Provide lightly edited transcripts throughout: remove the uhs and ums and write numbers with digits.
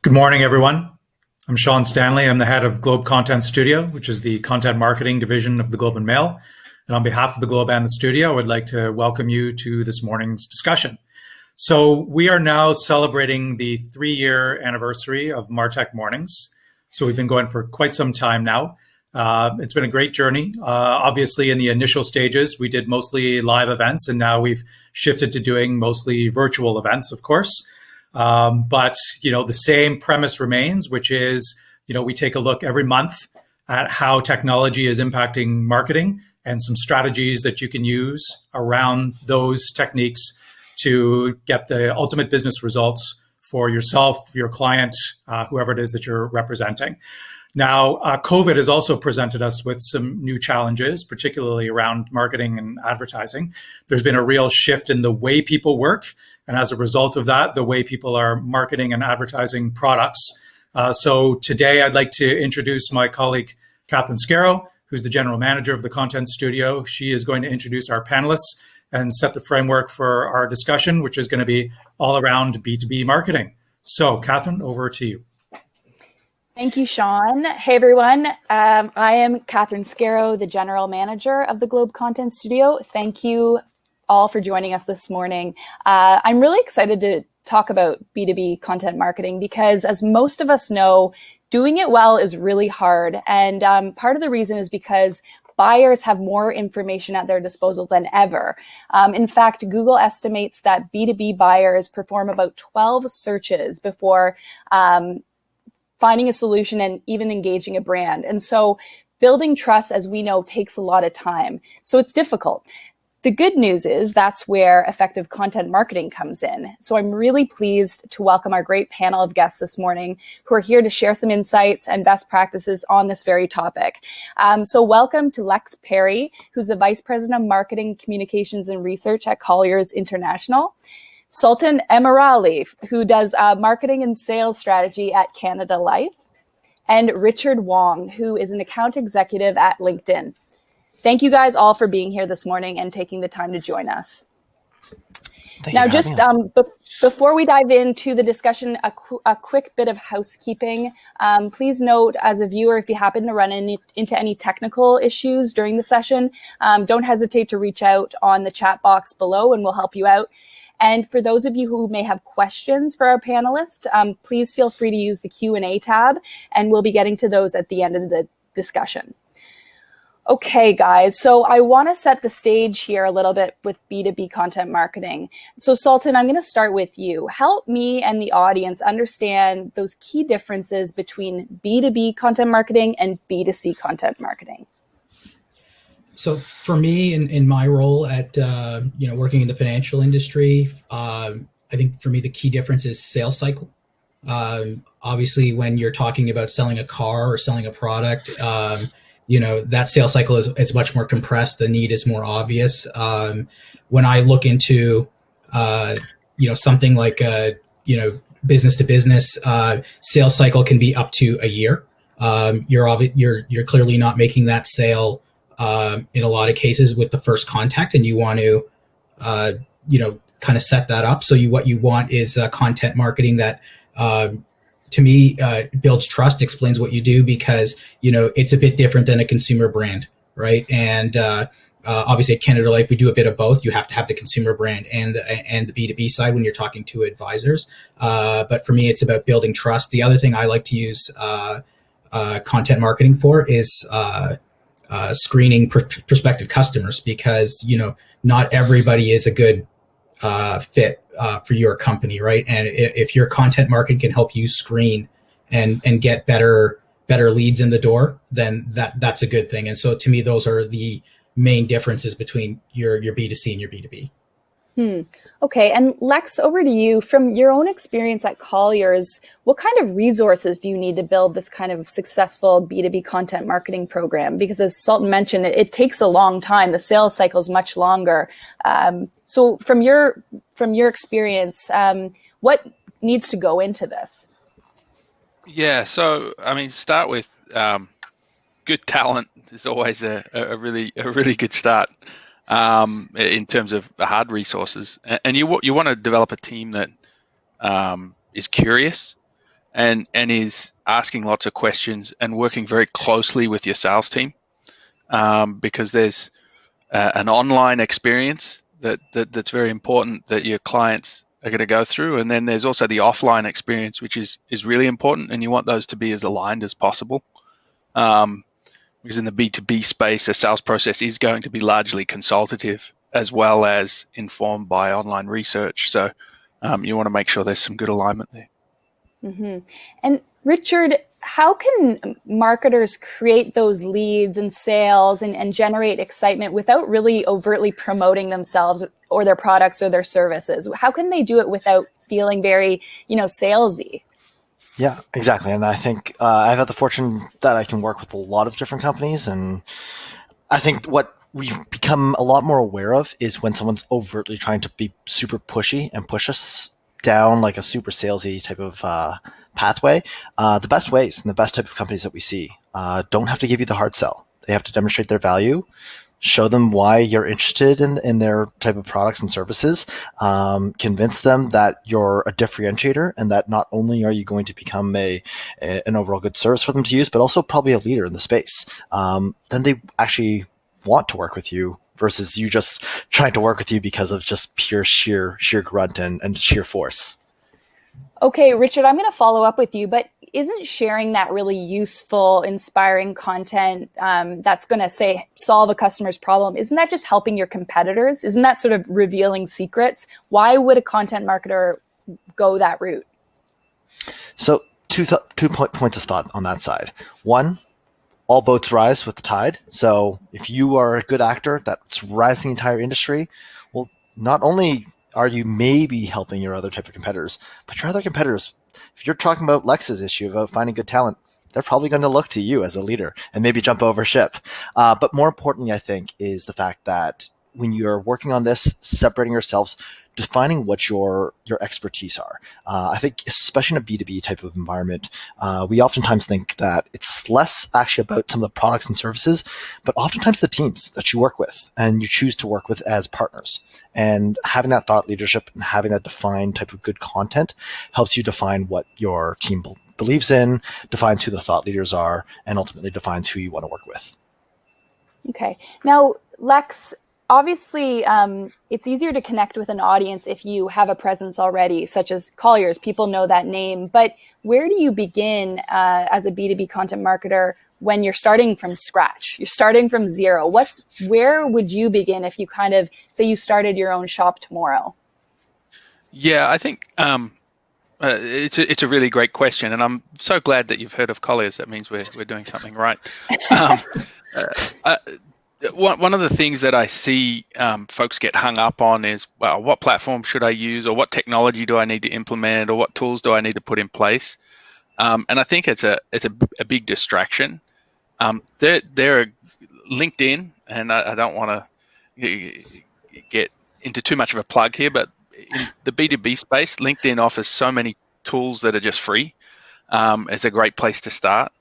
Good morning, everyone. I'm Sean Stanley. I'm the head of Globe Content Studio, which is the content marketing division of the Globe and Mail. And on behalf of the Globe and the studio, I would like to welcome you to this morning's discussion. So we are now celebrating the 3-year anniversary of MarTech Mornings. So we've been going for quite some time now. It's been a great journey. Obviously, in the initial stages, we did mostly live events, and now we've shifted to doing mostly virtual events, of course. But the same premise remains, which is, we take a look every month at how technology is impacting marketing and some strategies that you can use around those techniques to get the ultimate business results for yourself, your client, whoever it is that you're representing. Now, COVID has also presented us with some new challenges, particularly around marketing and advertising. There's been a real shift in the way people work. And as a result of that, the way people are marketing and advertising products. So today I'd like to introduce my colleague, Katherine Scarrow, who's the general manager of the Content Studio. She is going to introduce our panelists and set the framework for our discussion, which is going to be all around B2B marketing. So Katherine, over to you. Thank you, Sean. Hey, everyone. I am Katherine Scarrow, the General Manager of the Globe Content Studio. Thank you all for joining us this morning. I'm really excited to talk about B2B content marketing because, as most of us know, doing it well is really hard. And part of the reason is because buyers have more information at their disposal than ever. In fact, Google estimates that B2B buyers perform about 12 searches before finding a solution and even engaging a brand. And so building trust, as we know, takes a lot of time. So it's difficult. The good news is that's where effective content marketing comes in. So I'm really pleased to welcome our great panel of guests this morning who are here to share some insights and best practices on this very topic. So welcome to Lex Perry, who's the Vice President of Marketing, Communications, and Research at Colliers International. Sultan Ameerali, who does marketing and sales strategy at Canada Life, and Richard Wong, who is an account executive at LinkedIn. Thank you guys all for being here this morning and taking the time to join us. Now, just before we dive into the discussion, a quick bit of housekeeping. Please note, as a viewer, if you happen to run into any technical issues during the session, don't hesitate to reach out on the chat box below and we'll help you out. And for those of you who may have questions for our panelists, please feel free to use the Q&A tab, and we'll be getting to those at the end of the discussion. Okay, guys, so I want to set the stage here a little bit with B2B content marketing. So Sultan, I'm going to start with you. Help me and the audience understand those key differences between B2B content marketing and B2C content marketing. So for me, in my role at working in the financial industry, I think for me the key difference is sales cycle. Obviously, when you're talking about selling a car or selling a product, that sales cycle is much more compressed. The need is more obvious. When I look into something like business to business, sales cycle can be up to a year. You're clearly not making that sale in a lot of cases with the first contact, and you want to kind of set that up. So what you want is content marketing that to me builds trust, explains what you do, because it's a bit different than a consumer brand, right? And obviously at Canada Life we do a bit of both. You have to have the consumer brand and the B2B side when you're talking to advisors, but for me it's about building trust. The other thing I like to use content marketing for is screening prospective customers, because not everybody is a good fit for your company, right? And if your content marketing can help you screen and get better leads in the door, then that's a good thing. And so to me, those are the main differences between your B2C and your B2B. Okay, and Lex, over to you. From your own experience at Colliers, what kind of resources do you need to build this kind of successful B2B content marketing program? Because as Sultan mentioned, it takes a long time. The sales cycle is much longer. So from your experience, what needs to go into this? Yeah, so I mean, start with good talent is always a really good start. In terms of the hard resources, and you want to develop a team that is curious, and is asking lots of questions and working very closely with your sales team, because there's an online experience that's very important that your clients are going to go through, and then there's also the offline experience, which is really important, and you want those to be as aligned as possible. Because in the B2B space, a sales process is going to be largely consultative as well as informed by online research. So you want to make sure there's some good alignment there. Mm-hmm. And Richard, how can marketers create those leads and sales and generate excitement without really overtly promoting themselves or their products or their services? How can they do it without feeling very, salesy? Yeah, exactly. And I think I've had the fortune that I can work with a lot of different companies. And I think what we've become a lot more aware of is when someone's overtly trying to be super pushy and push us down like a super salesy type of pathway. The best ways and the best type of companies that we see don't have to give you the hard sell. They have to demonstrate their value, show them why you're interested in their type of products and services, convince them that you're a differentiator and that not only are you going to become an overall good service for them to use, but also probably a leader in the space. Then they actually want to work with you versus you just trying to work with you because of just pure sheer grunt and sheer force. Okay, Richard, I'm going to follow up with you, but isn't sharing that really useful, inspiring content that's going to, say, solve a customer's problem, isn't that just helping your competitors? Isn't that sort of revealing secrets? Why would a content marketer go that route? So two points of thought on that side. One, all boats rise with the tide. So if you are a good actor that's rising the entire industry, well, not only are you maybe helping your other type of competitors, but your other competitors, if you're talking about Lex's issue about finding good talent, they're probably going to look to you as a leader and maybe jump over ship. But more importantly, I think, is the fact that when you're working on this, separating yourselves, defining what your expertise are. I think, especially in a B2B type of environment, we oftentimes think that it's less actually about some of the products and services, but oftentimes the teams that you work with and you choose to work with as partners. And having that thought leadership and having that defined type of good content helps you define what your team believes in, defines who the thought leaders are, and ultimately defines who you want to work with. Okay. Now, Lex, obviously, it's easier to connect with an audience if you have a presence already, such as Colliers. People know that name. But where do you begin as a B2B content marketer when you're starting from scratch? You're starting from zero. Where would you begin if you kind of say you started your own shop tomorrow? Yeah, I think it's a really great question, and I'm so glad that you've heard of Colliers. That means we're doing something right. One of the things that I see folks get hung up on is, well, what platform should I use, or what technology do I need to implement, or what tools do I need to put in place? And I think it's a big distraction. There are LinkedIn, and I don't want to get into too much of a plug here, but in the B2B space, LinkedIn offers so many tools that are just free. It's a great place to start.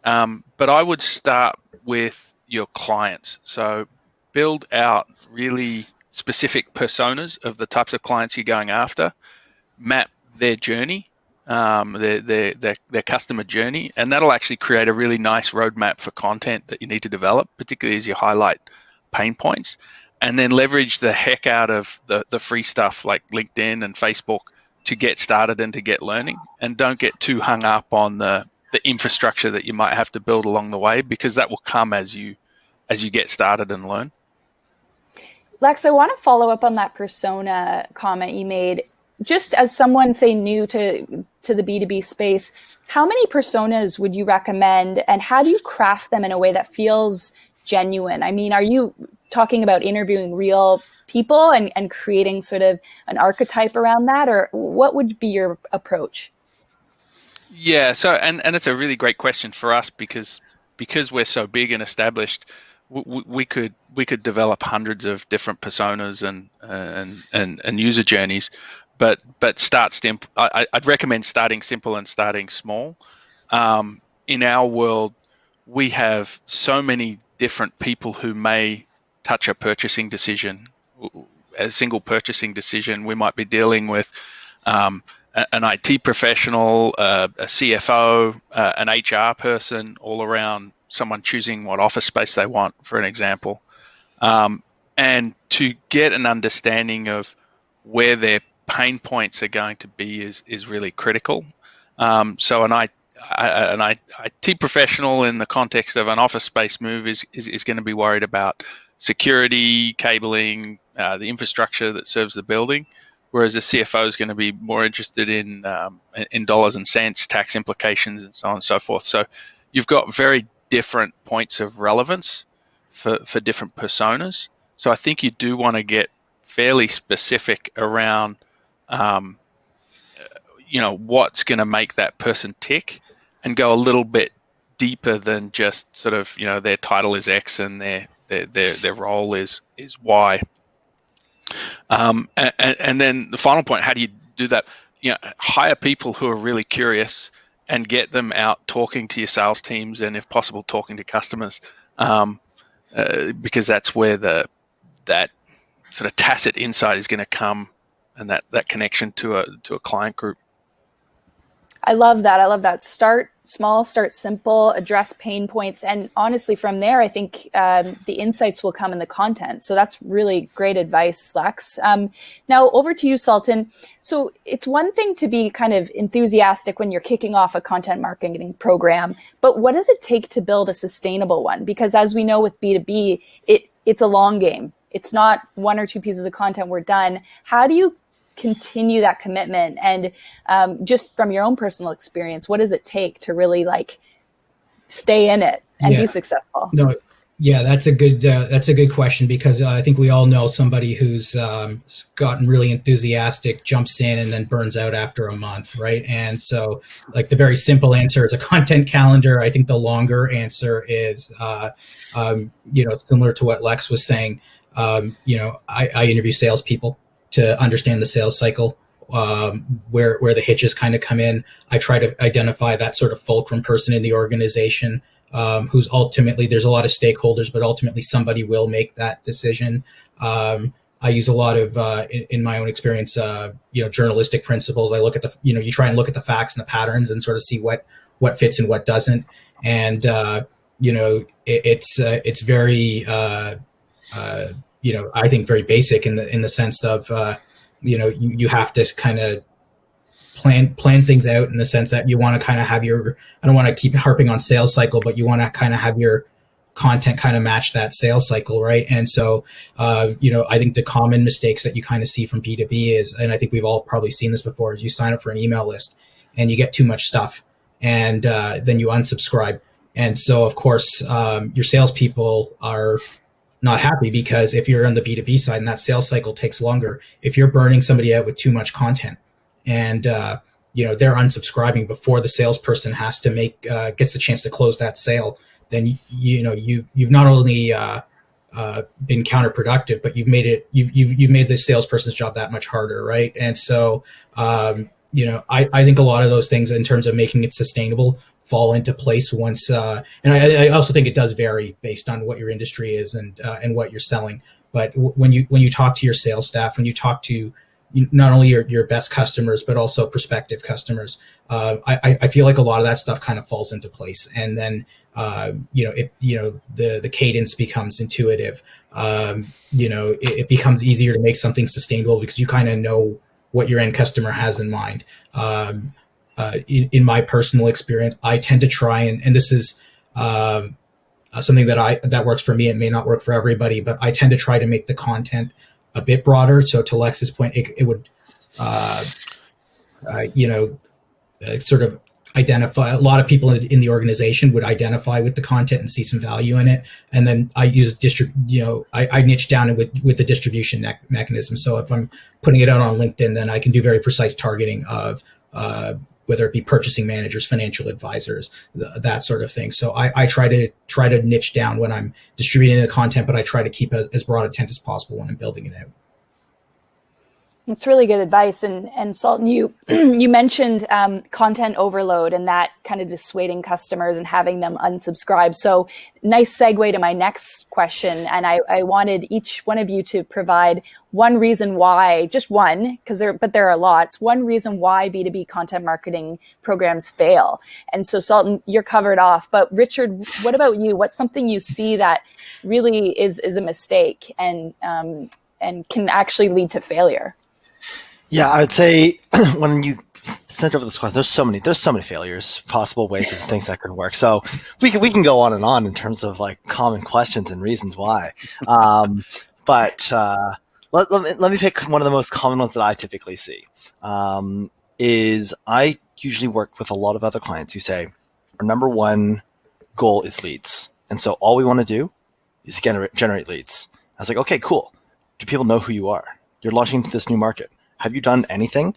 But I would start with your clients. So build out really specific personas of the types of clients you're going after, map their journey, their customer journey, and that'll actually create a really nice roadmap for content that you need to develop, particularly as you highlight pain points, and then leverage the heck out of the free stuff like LinkedIn and Facebook to get started and to get learning, and don't get too hung up on the infrastructure that you might have to build along the way, because that will come as you get started and learn. Lex, I want to follow up on that persona comment you made. Just as someone, say, new to the B2B space, how many personas would you recommend, and how do you craft them in a way that feels genuine? I mean, are you talking about interviewing real people and creating sort of an archetype around that, or what would be your approach? Yeah, so and it's a really great question for us because we're so big and established. We could develop hundreds of different personas and user journeys, but start simple. I'd recommend starting simple and starting small. In our world, we have so many different people who may touch a purchasing decision, a single purchasing decision. We might be dealing with an IT professional, a CFO, an HR person, all around someone choosing what office space they want, for an example. And to get an understanding of where their pain points are going to be is really critical. So an IT professional in the context of an office space move is going to be worried about security, cabling, the infrastructure that serves the building, whereas a CFO is going to be more interested in dollars and cents, tax implications, and so on and so forth. So you've got very different points of relevance for different personas. So I think you do want to get fairly specific around what's going to make that person tick, and go a little bit deeper than just sort of their title is X and their role is Y. And then the final point, how do you do that? Hire people who are really curious and get them out talking to your sales teams, and if possible talking to customers, because that's where that sort of tacit insight is going to come, and that connection to a client group. I love that. Start small, start simple, address pain points. And honestly, from there, I think the insights will come in the content. So that's really great advice, Lex. Now over to you, Sultan. So it's one thing to be kind of enthusiastic when you're kicking off a content marketing program, but what does it take to build a sustainable one? Because as we know with B2B, it's a long game. It's not one or two pieces of content, we're done. How do you continue that commitment? And just from your own personal experience, what does it take to really stay in it and be successful? No, yeah, that's a good question, because I think we all know somebody who's gotten really enthusiastic, jumps in, and then burns out after a month, right? And so, the very simple answer is a content calendar. I think the longer answer is, similar to what Lex was saying. I interview salespeople to understand the sales cycle, where the hitches kind of come in. I try to identify that sort of fulcrum person in the organization, who's ultimately, there's a lot of stakeholders, but ultimately somebody will make that decision. I use a lot of, in my own experience, journalistic principles. I look at you try and look at the facts and the patterns and sort of see what fits and what doesn't. And, it's very, I think very basic in the sense of, you have to kind of plan things out in the sense that you want to kind of have I don't want to keep harping on sales cycle, but you want to kind of have your content kind of match that sales cycle, right? And so, I think the common mistakes that you kind of see from B2B is, and I think we've all probably seen this before, is you sign up for an email list and you get too much stuff, and then you unsubscribe. And so, of course, your salespeople are not happy, because if you're on the B2B side and that sales cycle takes longer, if you're burning somebody out with too much content and they're unsubscribing before the salesperson has to gets the chance to close that sale, then you've not only been counterproductive, but you've made the salesperson's job that much harder, right? And so I think a lot of those things in terms of making it sustainable fall into place once, and I also think it does vary based on what your industry is and what you're selling. But when you talk to your sales staff, when you talk to not only your best customers but also prospective customers, I feel like a lot of that stuff kind of falls into place, and then the cadence becomes intuitive. It becomes easier to make something sustainable because you kind of know what your end customer has in mind. In my personal experience, I tend to try and this is something that works for me. It may not work for everybody, but I tend to try to make the content a bit broader. So to Lex's point, it would sort of identify, a lot of people in the organization would identify with the content and see some value in it. And then I use I niche down with the distribution mechanism. So if I'm putting it out on LinkedIn, then I can do very precise targeting of whether it be purchasing managers, financial advisors, that sort of thing. So I try to niche down when I'm distributing the content, but I try to keep as broad a tent as possible when I'm building it out. That's really good advice. And Sultan, you you mentioned content overload and that kind of dissuading customers and having them unsubscribe. So nice segue to my next question. And I wanted each one of you to provide one reason why, just one, but there are lots, one reason why B2B content marketing programs fail. And so Sultan, you're covered off. But Richard, what about you? What's something you see that really is a mistake and can actually lead to failure? Yeah, I would say when you sent over this question, there's so many failures, possible ways of things that could work. So we can go on and on in terms of like common questions and reasons why. But let me pick one of the most common ones that I typically see. Is I usually work with a lot of other clients who say our number one goal is leads, and so all we want to do is generate leads. I was like, okay, cool. Do people know who you are? You're launching into this new market. Have you done anything?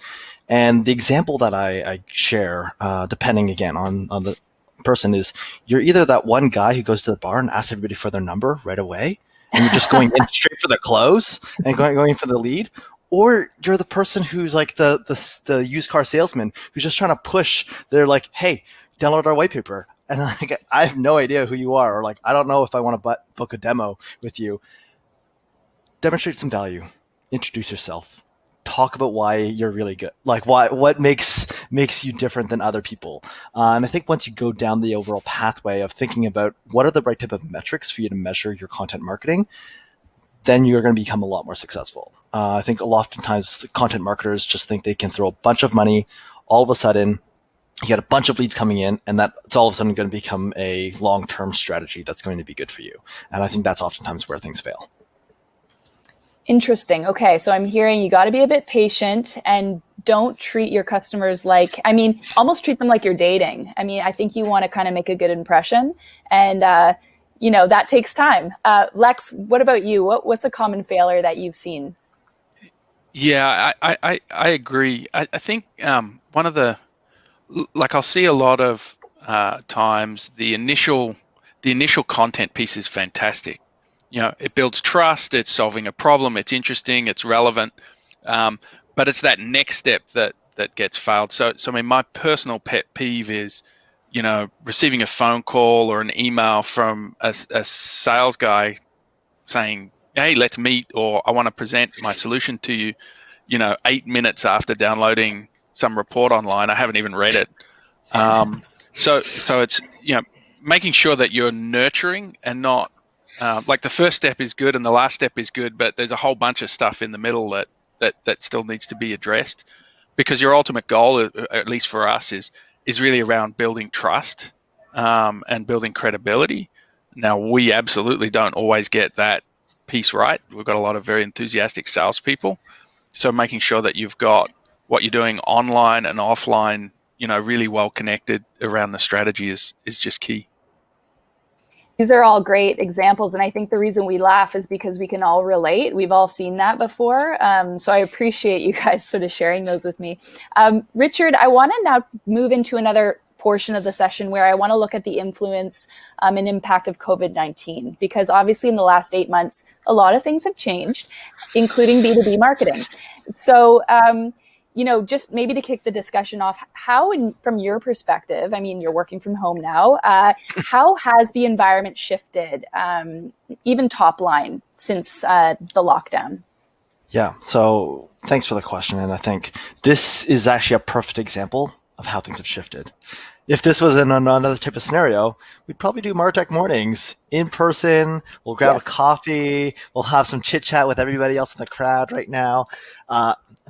And the example that I share, depending again on the person, is you're either that one guy who goes to the bar and asks everybody for their number right away, and you're just going in straight for the close and going for the lead, or you're the person who's like the used car salesman who's just trying to push. They're like, hey, download our white paper, and like, I have no idea who you are, or like I don't know if I want to book a demo with you. Demonstrate some value. Introduce yourself. Talk about why you're really good, like what makes you different than other people. And I think once you go down the overall pathway of thinking about what are the right type of metrics for you to measure your content marketing, then you're going to become a lot more successful. I think a lot of times content marketers just think they can throw a bunch of money, all of a sudden you get a bunch of leads coming in, and that's all of a sudden going to become a long-term strategy that's going to be good for you. And I think that's oftentimes where things fail. Interesting. Okay. So I'm hearing you got to be a bit patient and don't treat your customers almost treat them like you're dating. I mean, I think you want to kind of make a good impression, and, that takes time. Lex, what about you? What's a common failure that you've seen? Yeah, I agree. I think one of I'll see a lot of times the initial content piece is fantastic. It builds trust, it's solving a problem, it's interesting, it's relevant, but it's that next step that gets failed. So I mean, my personal pet peeve is, receiving a phone call or an email from a sales guy saying, hey, let's meet, or I want to present my solution to you, 8 minutes after downloading some report online. I haven't even read it. So it's, making sure that you're nurturing and not, like the first step is good and the last step is good, but there's a whole bunch of stuff in the middle that still needs to be addressed, because your ultimate goal, at least for us, is really around building trust and building credibility. Now, we absolutely don't always get that piece right. We've got a lot of very enthusiastic salespeople, so making sure that you've got what you're doing online and offline, really well connected around the strategy is just key. These are all great examples. And I think the reason we laugh is because we can all relate. We've all seen that before. So I appreciate you guys sort of sharing those with me. Richard, I want to now move into another portion of the session where I want to look at the influence and impact of COVID-19, because obviously in the last 8 months, a lot of things have changed, including B2B marketing. So, just maybe to kick the discussion off, how, from your perspective, I mean, you're working from home now, how has the environment shifted, even top line, since the lockdown? Yeah, so thanks for the question. And I think this is actually a perfect example of how things have shifted. If this was in another type of scenario, we'd probably do MarTech Mornings in person. We'll grab a coffee. We'll have some chit chat with everybody else in the crowd right now.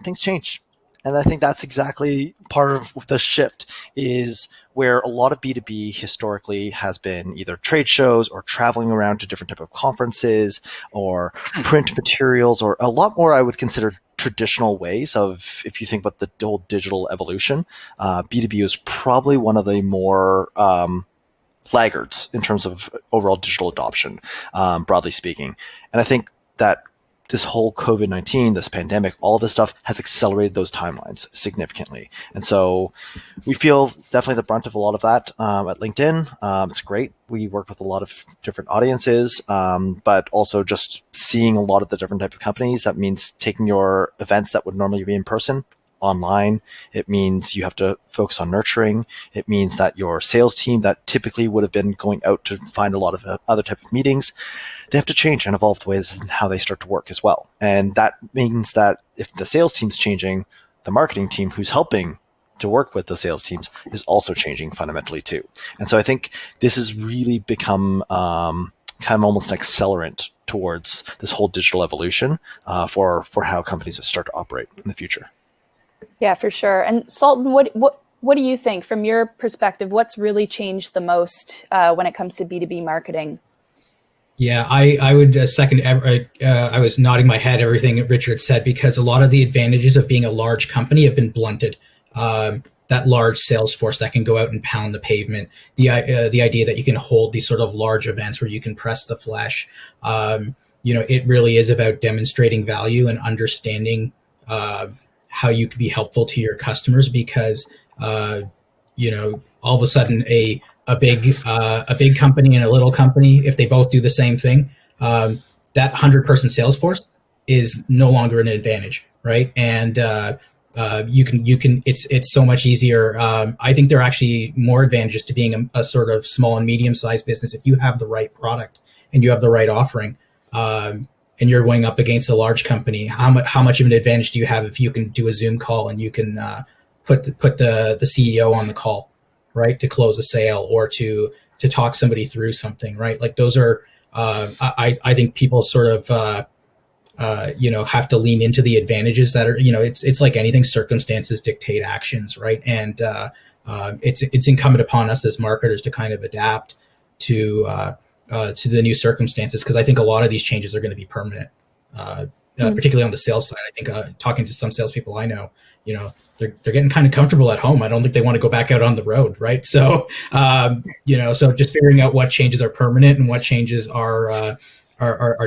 Things change. And I think that's exactly part of the shift, is where a lot of B2B historically has been either trade shows or traveling around to different type of conferences or print materials, or a lot more I would consider traditional ways of, if you think about the whole digital evolution, B2B is probably one of the more laggards in terms of overall digital adoption, broadly speaking. And I think that this whole COVID-19, this pandemic, all this stuff has accelerated those timelines significantly. And so we feel definitely the brunt of a lot of that at LinkedIn. It's great. We work with a lot of different audiences, but also just seeing a lot of the different type of companies. That means taking your events that would normally be in person online. It means you have to focus on nurturing. It means that your sales team that typically would have been going out to find a lot of other type of meetings, they have to change and evolve the ways and how they start to work as well. And that means that if the sales team's changing, the marketing team who's helping to work with the sales teams is also changing fundamentally too. And so I think this has really become kind of almost an accelerant towards this whole digital evolution for how companies start to operate in the future. Yeah, for sure. And Sultan, what do you think from your perspective? What's really changed the most when it comes to B2B marketing? Yeah, I would second. I was nodding my head everything Richard said, because a lot of the advantages of being a large company have been blunted. That large sales force that can go out and pound the pavement, the idea that you can hold these sort of large events where you can press the flesh. It really is about demonstrating value and understanding how you could be helpful to your customers, because all of a sudden a big company and a little company, if they both do the same thing, that 100-person sales force is no longer an advantage, right? And you can it's so much easier. I think there are actually more advantages to being a sort of small and medium-sized business if you have the right product and you have the right offering. And you're going up against a large company, how much of an advantage do you have if you can do a Zoom call and you can put the CEO on the call, right, to close a sale or to talk somebody through something, right? Like those are, I think people sort of, have to lean into the advantages that are, it's like anything, circumstances dictate actions, right? And it's incumbent upon us as marketers to kind of adapt to the new circumstances, because I think a lot of these changes are going to be permanent, particularly on the sales side. I think talking to some salespeople I know, they're getting kind of comfortable at home. I don't think they want to go back out on the road, right? So, so just figuring out what changes are permanent and what changes are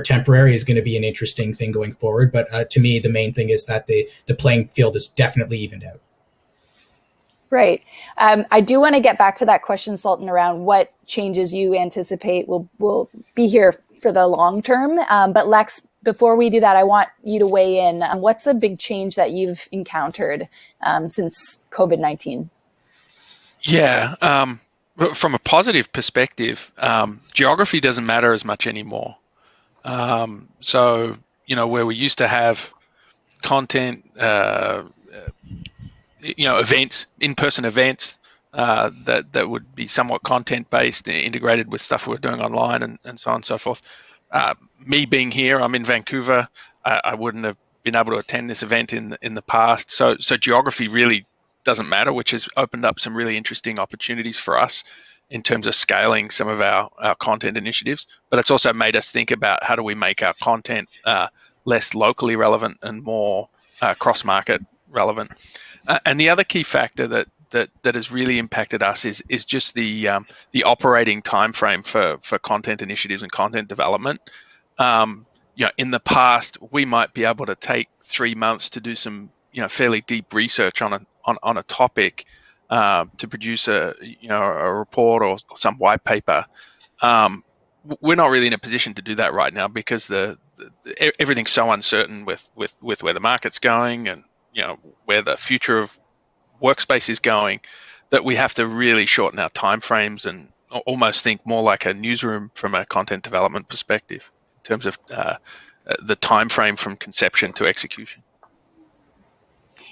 temporary is going to be an interesting thing going forward. But to me, the main thing is that the playing field is definitely evened out. Right. I do want to get back to that question, Sultan, around what changes you anticipate will be here for the long term. But Lex, before we do that, I want you to weigh in. What's a big change that you've encountered since COVID-19? Yeah. From a positive perspective, geography doesn't matter as much anymore. So, where we used to have content, events, in-person events that would be somewhat content-based, integrated with stuff we're doing online and so on and so forth. Me being here, I'm in Vancouver. I wouldn't have been able to attend this event in the past. So geography really doesn't matter, which has opened up some really interesting opportunities for us in terms of scaling some of our content initiatives. But it's also made us think about how do we make our content less locally relevant and more cross-market relevant. And the other key factor that has really impacted us is just the operating time frame for content initiatives and content development. In the past, we might be able to take 3 months to do some fairly deep research on a topic to produce a report or some white paper. We're not really in a position to do that right now because everything's so uncertain with where the market's going and where the future of workspace is going, that we have to really shorten our timeframes and almost think more like a newsroom from a content development perspective in terms of the timeframe from conception to execution.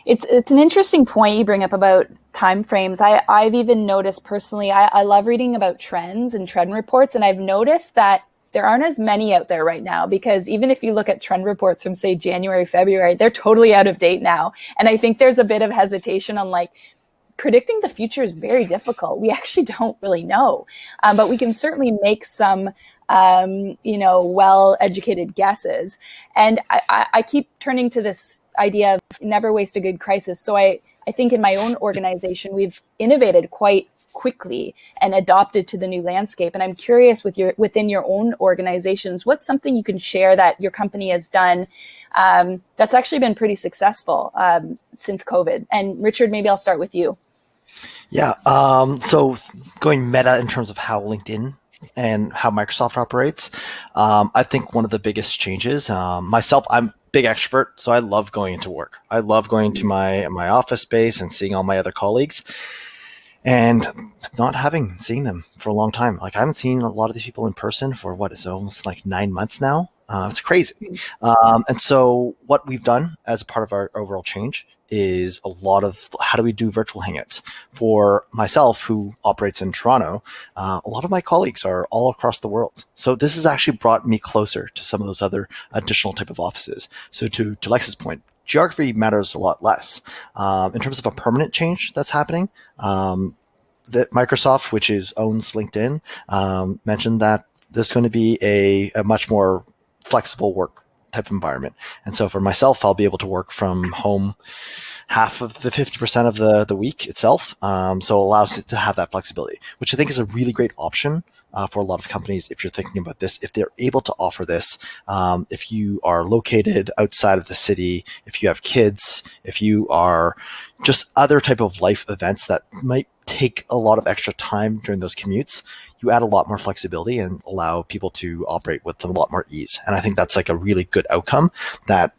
It's an interesting point you bring up about timeframes. I've even noticed personally, I love reading about trends and trend reports, and I've noticed that there aren't as many out there right now, because even if you look at trend reports from, say, January, February, they're totally out of date now. And I think there's a bit of hesitation on predicting the future is very difficult. We actually don't really know, but we can certainly make some, well-educated guesses. And I keep turning to this idea of never waste a good crisis. So I think in my own organization, we've innovated quite quickly and adopted to the new landscape. And I'm curious, within your own organizations, what's something you can share that your company has done that's actually been pretty successful since COVID? And Richard, maybe I'll start with you. Yeah. So going meta in terms of how LinkedIn and how Microsoft operates, I think one of the biggest changes, myself, I'm a big extrovert, so I love going into work. I love going to my office space and seeing all my other colleagues and not seeing them for a long time. Like, I haven't seen a lot of these people in person for it's almost like 9 months now. It's crazy. And so what we've done as a part of our overall change is a lot of how do we do virtual hangouts. For myself, who operates in Toronto, a lot of my colleagues are all across the world. So this has actually brought me closer to some of those other additional type of offices. So to Lex's point, geography matters a lot less. In terms of a permanent change that's happening, that Microsoft, which owns LinkedIn, mentioned that there's going to be a much more flexible work type of environment. And so for myself, I'll be able to work from home half of the 50% of the week itself. So it allows it to have that flexibility, which I think is a really great option for a lot of companies. If you're thinking about this, if they're able to offer this, if you are located outside of the city, if you have kids, if you are just other type of life events that might take a lot of extra time during those commutes, you add a lot more flexibility and allow people to operate with a lot more ease. And I think that's like a really good outcome that,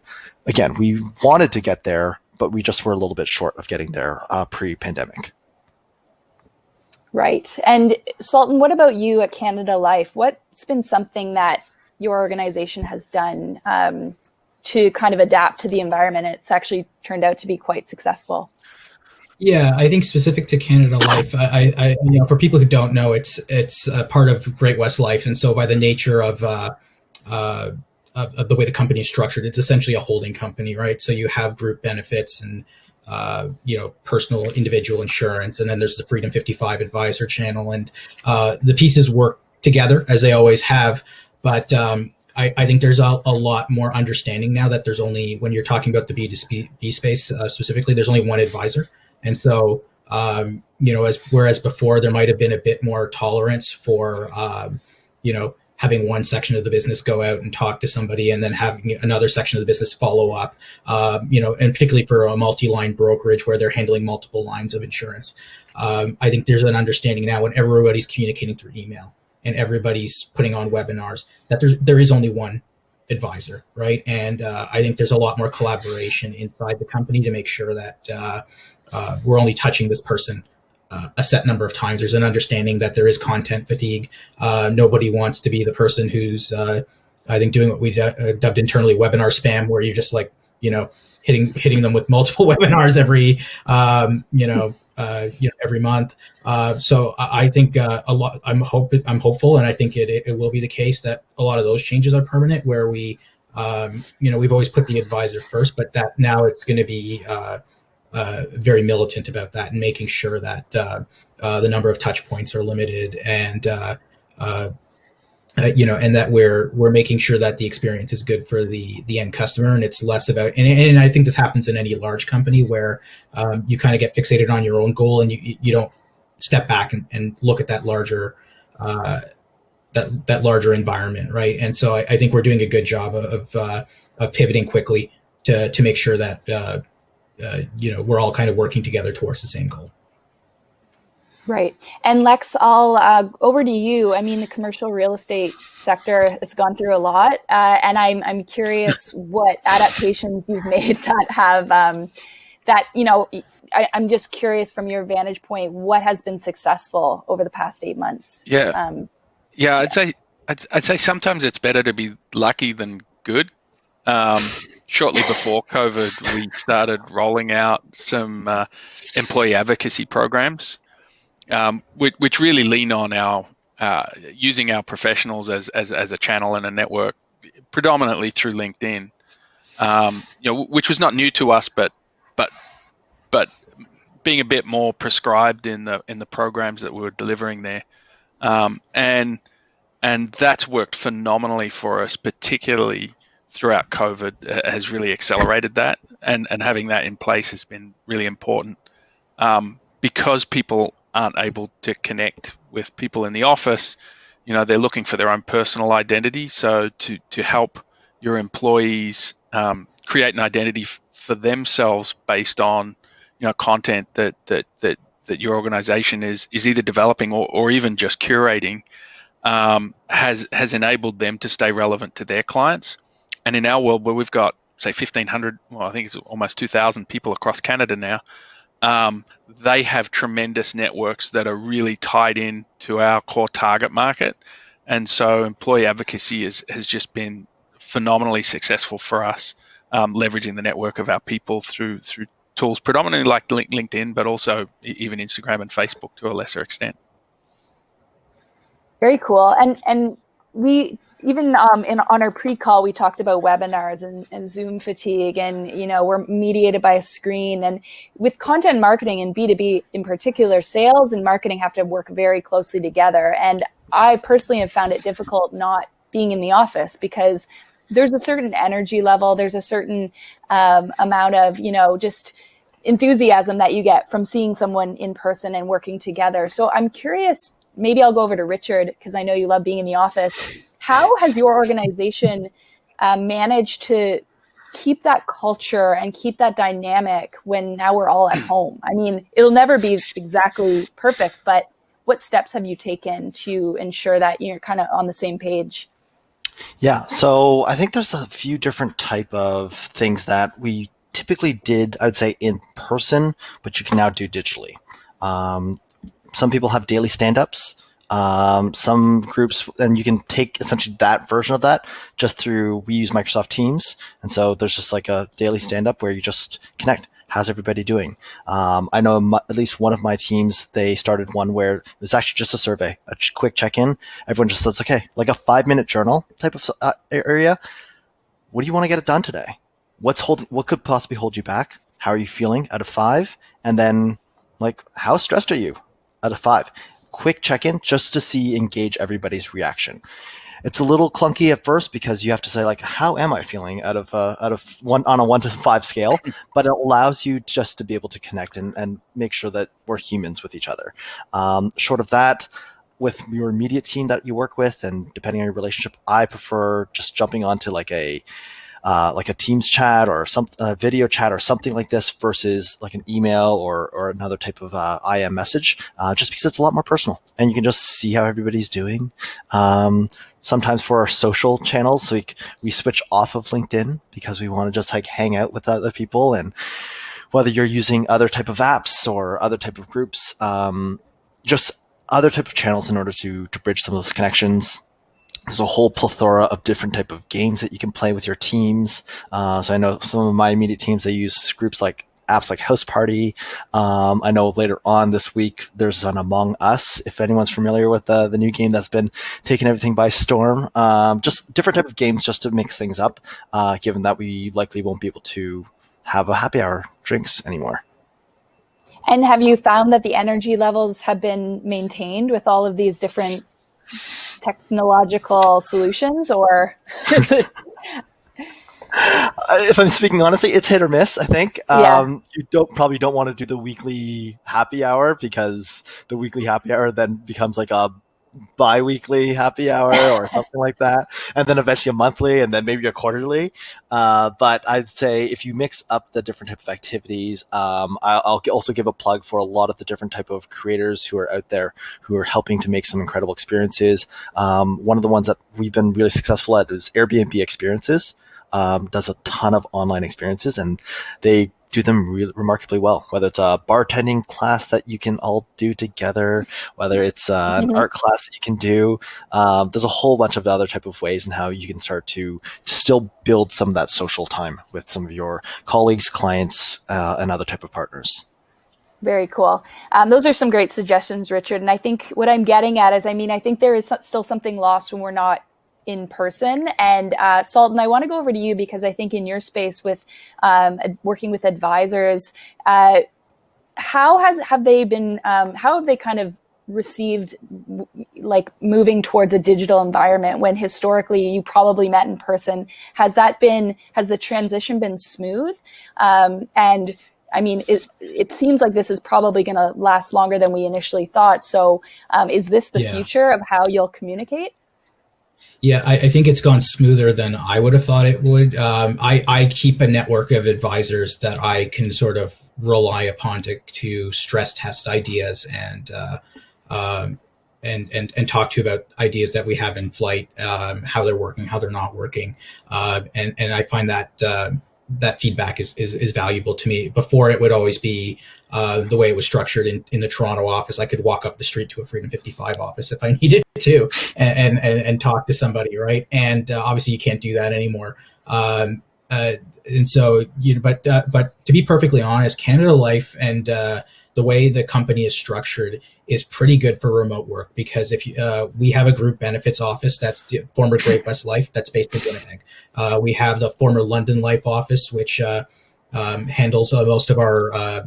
again, we wanted to get there, but we just were a little bit short of getting there pre-pandemic. Right. And Sultan, what about you at Canada Life? What's been something that your organization has done to kind of adapt to the environment? It's actually turned out to be quite successful. Yeah, I think specific to Canada Life, I for people who don't know, it's a part of Great West Life, and so by the nature of the way the company is structured, it's essentially a holding company, right? So you have group benefits and personal individual insurance, and then there's the Freedom 55 advisor channel, and the pieces work together as they always have. But I think there's a lot more understanding now that there's only, when you're talking about the B2B space specifically, there's only one advisor. And so, whereas before there might have been a bit more tolerance for, having one section of the business go out and talk to somebody and then having another section of the business follow up, and particularly for a multi-line brokerage where they're handling multiple lines of insurance. I think there's an understanding now when everybody's communicating through email and everybody's putting on webinars that there is only one advisor, right? And I think there's a lot more collaboration inside the company to make sure that we're only touching this person a set number of times. There's an understanding that there is content fatigue. Nobody wants to be the person who's, I think, doing what we dubbed internally webinar spam, where you're just like, hitting them with multiple webinars every month. So I think a lot. I'm hopeful, and I think it will be the case that a lot of those changes are permanent. Where we, we've always put the advisor first, but that now it's going to be very militant about that and making sure that the number of touch points are limited, and and that we're making sure that the experience is good for the end customer, and it's less about. And I think this happens in any large company where you kind of get fixated on your own goal and you don't step back and look at that larger that larger environment, right? And so I think we're doing a good job of pivoting quickly to make sure that. We're all kind of working together towards the same goal. Right. And Lex, I'll over to you. I mean, the commercial real estate sector has gone through a lot, and I'm curious what adaptations you've made that have I'm just curious from your vantage point, what has been successful over the past 8 months? I'd say sometimes it's better to be lucky than good. Shortly before COVID, we started rolling out some employee advocacy programs, which really lean on our using our professionals as a channel and a network, predominantly through LinkedIn, which was not new to us, but being a bit more prescribed in the programs that we were delivering there, and that's worked phenomenally for us, particularly throughout COVID, has really accelerated that, and having that in place has been really important, because people aren't able to connect with people in the office, they're looking for their own personal identity. So to help your employees create an identity for themselves based on content that your organization is either developing or even just curating, has enabled them to stay relevant to their clients. And in our world, where we've got, say, 1,500, well, I think it's almost 2,000 people across Canada now, they have tremendous networks that are really tied in to our core target market. And so employee advocacy has just been phenomenally successful for us, leveraging the network of our people through tools predominantly like LinkedIn, but also even Instagram and Facebook to a lesser extent. Very cool. And we even on our pre-call, we talked about webinars and Zoom fatigue, and we're mediated by a screen. And with content marketing and B2B in particular, sales and marketing have to work very closely together. And I personally have found it difficult not being in the office because there's a certain energy level, there's a certain amount of just enthusiasm that you get from seeing someone in person and working together. So I'm curious. Maybe I'll go over to Richard because I know you love being in the office. How has your organization managed to keep that culture and keep that dynamic when now we're all at home? I mean, it'll never be exactly perfect, but what steps have you taken to ensure that you're kind of on the same page? Yeah, so I think there's a few different type of things that we typically did, I'd say, in person, but you can now do digitally. Some people have daily stand-ups. Some groups, and you can take essentially that version of that just through, we use Microsoft Teams. And so there's just like a daily stand-up where you just connect. How's everybody doing? I know at least one of my teams, they started one where it was actually just a survey, a quick check-in. Everyone just says, okay, like a 5-minute journal type of area. What do you want to get it done today? What could possibly hold you back? How are you feeling out of 5? And then like, how stressed are you? Out of 5. Quick check-in just to engage everybody's reaction. It's a little clunky at first because you have to say like, how am I feeling out of one on a 1 to 5 scale, but it allows you just to be able to connect and make sure that we're humans with each other. Short of that, with your immediate team that you work with, and depending on your relationship, I prefer just jumping onto like a Teams chat or some video chat or something like this versus like an email or another type of IM message, just because it's a lot more personal and you can just see how everybody's doing. Sometimes for our social channels, so we switch off of LinkedIn because we want to just like hang out with other people, and whether you're using other type of apps or other type of groups, just other type of channels in order to bridge some of those connections. There's a whole plethora of different type of games that you can play with your teams. So I know some of my immediate teams, they use groups like apps like House Party. I know later on this week, there's an Among Us, if anyone's familiar with the new game that's been taking everything by storm. Just different type of games just to mix things up, given that we likely won't be able to have a happy hour drinks anymore. And have you found that the energy levels have been maintained with all of these different technological solutions, or is it? If I'm speaking honestly, it's hit or miss, I think. Yeah. You probably don't want to do the weekly happy hour because the weekly happy hour then becomes like a bi-weekly happy hour or something like that, and then eventually a monthly, and then maybe a quarterly. But I'd say if you mix up the different type of activities, I'll also give a plug for a lot of the different type of creators who are out there who are helping to make some incredible experiences. One of the ones that we've been really successful at is Airbnb Experiences. Does a ton of online experiences, and they do them remarkably well, whether it's a bartending class that you can all do together, whether it's an art class that you can do. There's a whole bunch of other type of ways and how you can start to still build some of that social time with some of your colleagues, clients, and other type of partners. Very cool. Those are some great suggestions, Richard. And I think what I'm getting at is, I think there is still something lost when we're not in person. And Sultan, I want to go over to you because I think in your space with working with advisors, how have they kind of received like moving towards a digital environment when historically you probably met in person? Has the transition been smooth? And I mean, it seems like this is probably going to last longer than we initially thought. So is this the future of how you'll communicate? Yeah, I think it's gone smoother than I would have thought it would. I keep a network of advisors that I can sort of rely upon to stress test ideas and talk to about ideas that we have in flight, how they're working, how they're not working, and I find that that feedback is valuable to me. Before, it would always be the way it was structured in the Toronto office. I could walk up the street to a Freedom 55 office if I needed to and talk to somebody, right? And obviously you can't do that anymore. And so, but to be perfectly honest, Canada Life and the way the company is structured is pretty good for remote work, because if we have a group benefits office that's the former Great West Life that's based in Winnipeg. We have the former London Life office, which handles most of our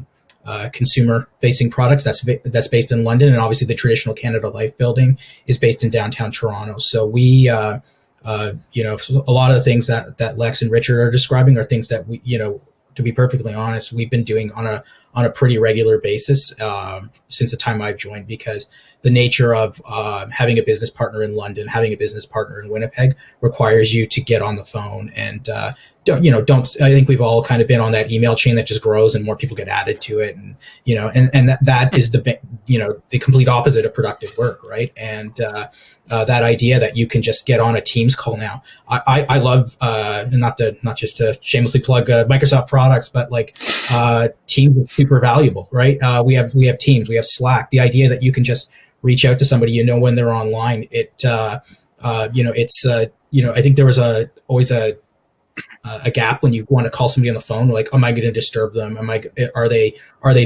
consumer-facing products. That's based in London, and obviously the traditional Canada Life building is based in downtown Toronto. So we, a lot of the things that Lex and Richard are describing are things that we, to be perfectly honest, we've been doing on a pretty regular basis since the time I've joined, because the nature of having a business partner in London, having a business partner in Winnipeg requires you to get on the phone and don't. I think we've all kind of been on that email chain that just grows and more people get added to it, and that is the complete opposite of productive work, right? And that idea that you can just get on a Teams call now. I love not just to shamelessly plug Microsoft products, but like Teams is super valuable, right? We have Teams, we have Slack. The idea that you can just reach out to somebody, when they're online. I think there was always a gap when you want to call somebody on the phone. Like, am I going to disturb them? Are they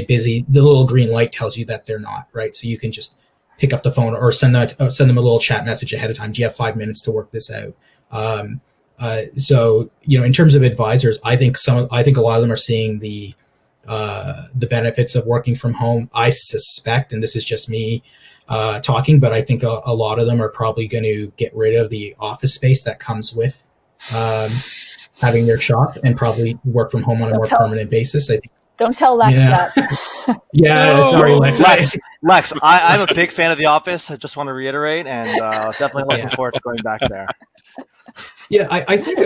busy? The little green light tells you that they're not, right? So you can just pick up the phone or send them a little chat message ahead of time. Do you have 5 minutes to work this out? So in terms of advisors, I think a lot of them are seeing the benefits of working from home. I suspect, and this is just me talking, but I think a lot of them are probably going to get rid of the office space that comes with having their shop and probably work from home on a more permanent basis. I think. Don't tell Lex that. Yeah, sorry, Lex. Lex, I'm a big fan of The Office. I just want to reiterate, and definitely looking forward to going back there. Yeah, I think.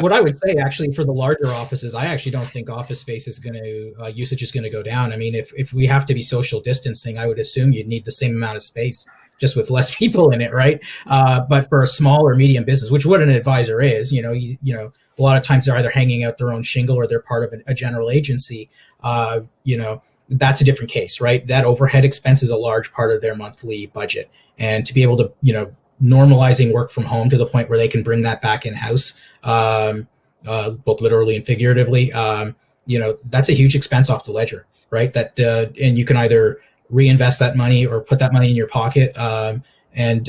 What I would say actually for the larger offices, I actually don't think office space is going to usage is going to go down. I mean, if we have to be social distancing, I would assume you'd need the same amount of space, just with less people in it, right? But for a small or medium business, which what an advisor is, a lot of times they're either hanging out their own shingle or they're part of a general agency. That's a different case, right? That overhead expense is a large part of their monthly budget, and to be able to, normalizing work from home to the point where they can bring that back in house, both literally and figuratively, that's a huge expense off the ledger, right? That and you can either reinvest that money or put that money in your pocket. And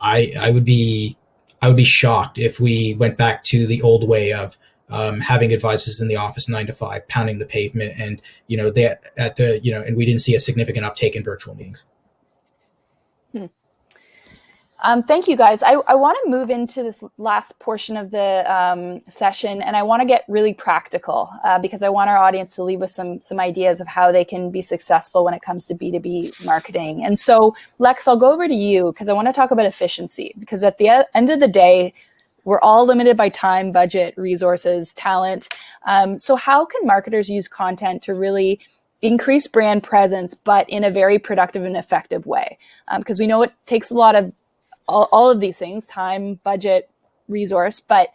I would be shocked if we went back to the old way of having advisors in the office 9 to 5, pounding the pavement, and and we didn't see a significant uptake in virtual meetings. Thank you, guys. I want to move into this last portion of the session, and I want to get really practical because I want our audience to leave with some ideas of how they can be successful when it comes to B2B marketing. And so, Lex, I'll go over to you because I want to talk about efficiency, because at the end of the day, we're all limited by time, budget, resources, talent. So how can marketers use content to really increase brand presence, but in a very productive and effective way? Because we know it takes a lot of all of these things, time, budget, resource, but